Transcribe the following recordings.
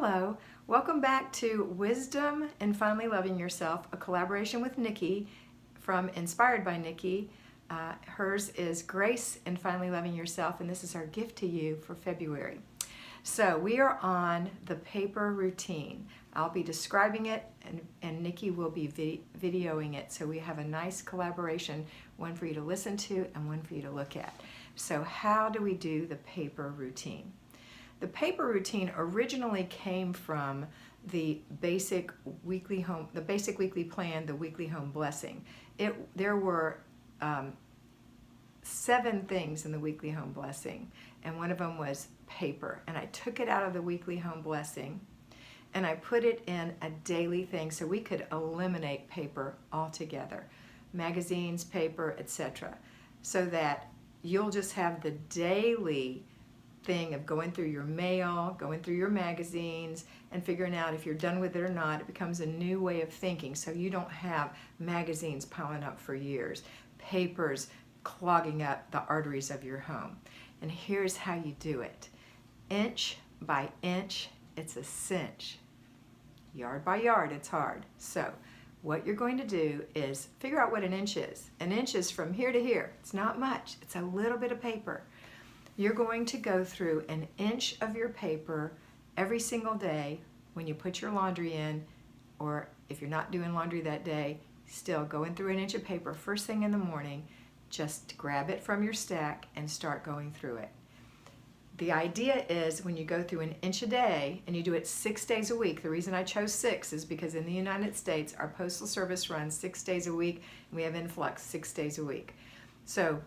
Hello, welcome back to Wisdom and Finally Loving Yourself, a collaboration with Nikki from Inspired by Nikki. Hers is Grace and Finally Loving Yourself, and this is our gift to you for February. So we are on the paper routine. I'll be describing it and Nikki will be videoing it, so we have a nice collaboration, one for you to listen to and one for you to look at. So how do we do the paper routine? The paper routine originally came from the basic weekly plan, the weekly home blessing. There were 7 things in the weekly home blessing, and one of them was paper. And I took it out of the weekly home blessing and I put it in a daily thing so we could eliminate paper altogether. Magazines, paper, etc. So that you'll just have the daily thing of going through your mail, going through your magazines, and figuring out if you're done with it or not. It becomes a new way of thinking, so you don't have magazines piling up for years, papers clogging up the arteries of your home. And here's how you do it. Inch by inch, it's a cinch. Yard by yard, it's hard. So what you're going to do is figure out what an inch is. An inch is from here to here. It's not much. It's a little bit of paper. You're going to go through an inch of your paper every single day when you put your laundry in, or if you're not doing laundry that day, still going through an inch of paper first thing in the morning. Just grab it from your stack and start going through it. The idea is when you go through an inch a day and you do it 6 days a week. The reason I chose 6 is because in the United States, our postal service runs 6 days a week and we have influx 6 days a week. So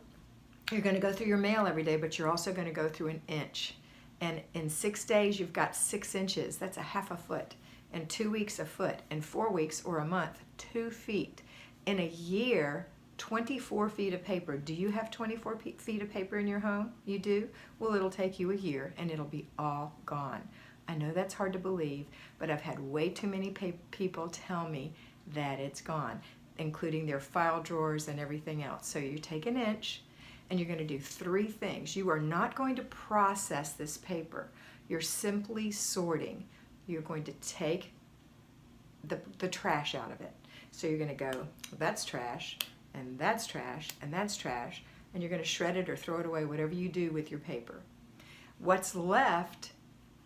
you're going to go through your mail every day, but you're also going to go through an inch. And in 6 days, you've got 6 inches. That's a half a foot. In 2 weeks, a foot. In 4 weeks or a month, 2 feet. In a year, 24 feet of paper. Do you have 24 feet of paper in your home? You do? Well, it'll take you a year and it'll be all gone. I know that's hard to believe, but I've had way too many people tell me that it's gone, including their file drawers and everything else. So you take an inch, and you're going to do 3 things. You are not going to process this paper. You're simply sorting. You're going to take the trash out of it. So you're going to go, well, that's trash, and that's trash, and that's trash, and you're going to shred it or throw it away, whatever you do with your paper. What's left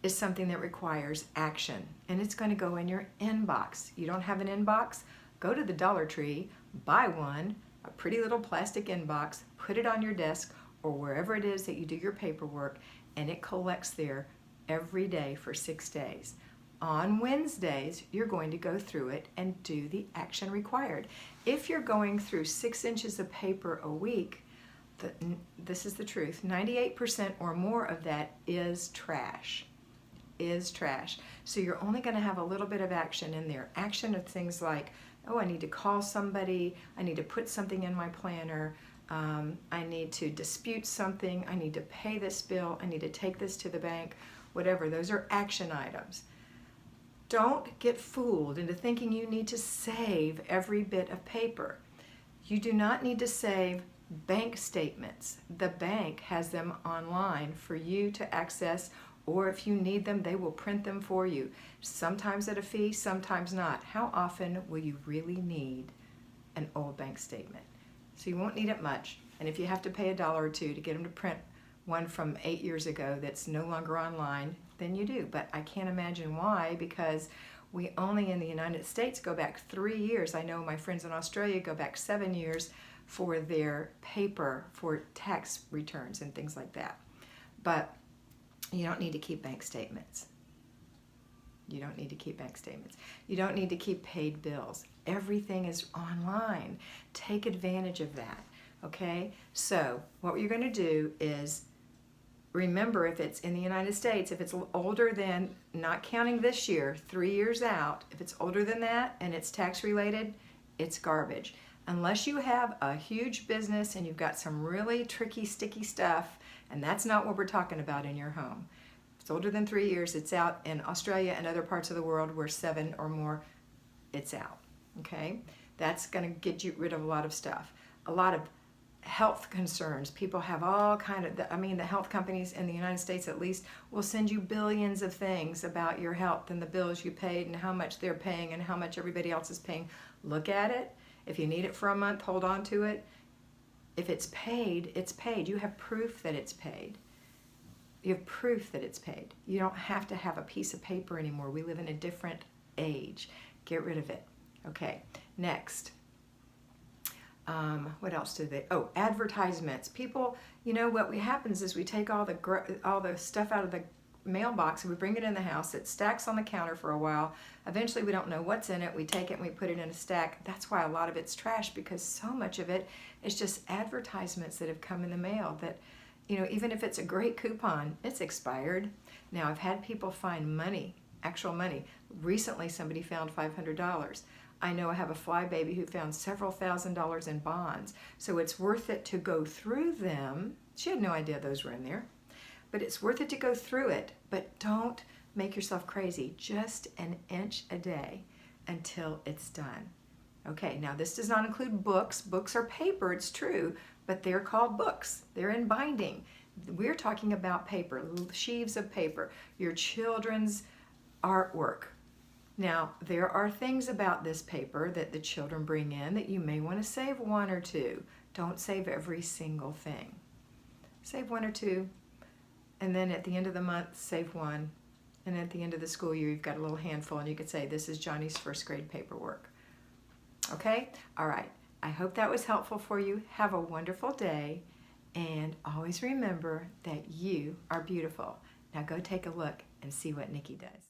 is something that requires action, and it's going to go in your inbox. You don't have an inbox? Go to the Dollar Tree, buy one, a pretty little plastic inbox, put it on your desk or wherever it is that you do your paperwork, and it collects there every day for 6 days. On Wednesdays, you're going to go through it and do the action required. If you're going through 6 inches of paper a week, this is the truth, 98% or more of that is trash. So you're only going to have a little bit of action in there. Action of things like, oh, I need to call somebody, I need to put something in my planner, I need to dispute something, I need to pay this bill, I need to take this to the bank, whatever. Those are action items. Don't get fooled into thinking you need to save every bit of paper. You do not need to save bank statements. The bank has them online for you to access, or if you need them, they will print them for you. Sometimes at a fee, sometimes not. How often will you really need an old bank statement? So you won't need it much. And if you have to pay $1 or $2 to get them to print one from 8 years ago that's no longer online, then you do. But I can't imagine why, because we only in the United States go back 3 years. I know my friends in Australia go back 7 years for their paper for tax returns and things like that. But you don't need to keep bank statements. You don't need to keep bank statements. You don't need to keep paid bills. Everything is online. Take advantage of that, okay? So what you're going to do is remember, if it's in the United States, if it's older than, not counting this year, 3 years out, if it's older than that and it's tax related, it's garbage. Unless you have a huge business and you've got some really tricky, sticky stuff, and that's not what we're talking about in your home. If it's older than 3 years, it's out. In Australia and other parts of the world where 7 or more, it's out, okay? That's gonna get you rid of a lot of stuff. A lot of health concerns. People have all kind of, the health companies in the United States at least will send you billions of things about your health and the bills you paid and how much they're paying and how much everybody else is paying. Look at it. If you need it for a month, hold on to it. If it's paid, it's paid. You have proof that it's paid. You have proof that it's paid. You don't have to have a piece of paper anymore. We live in a different age. Get rid of it. Okay, next. What else do they? Oh, advertisements. People, what happens is we take all the stuff out of the mailbox and we bring it in the house. It stacks on the counter for a while. Eventually, we don't know what's in it. We take it and we put it in a stack. That's why a lot of it's trash, because so much of it is just advertisements that have come in the mail that, even if it's a great coupon, it's expired. Now, I've had people find money, actual money. Recently, somebody found $500. I know I have a fly baby who found several $1,000s in bonds. So it's worth it to go through them. She had no idea those were in there. But it's worth it to go through it. But don't make yourself crazy. Just an inch a day until it's done. Okay, now this does not include books. Books are paper, it's true, but they're called books. They're in binding. We're talking about paper, sheaves of paper, your children's artwork. Now, there are things about this paper that the children bring in that you may want to save one or two. Don't save every single thing. Save one or two, and then at the end of the month, save one. And at the end of the school year, you've got a little handful, and you could say, this is Johnny's first grade paperwork. Okay? All right. I hope that was helpful for you. Have a wonderful day, and always remember that you are beautiful. Now go take a look and see what Nikki does.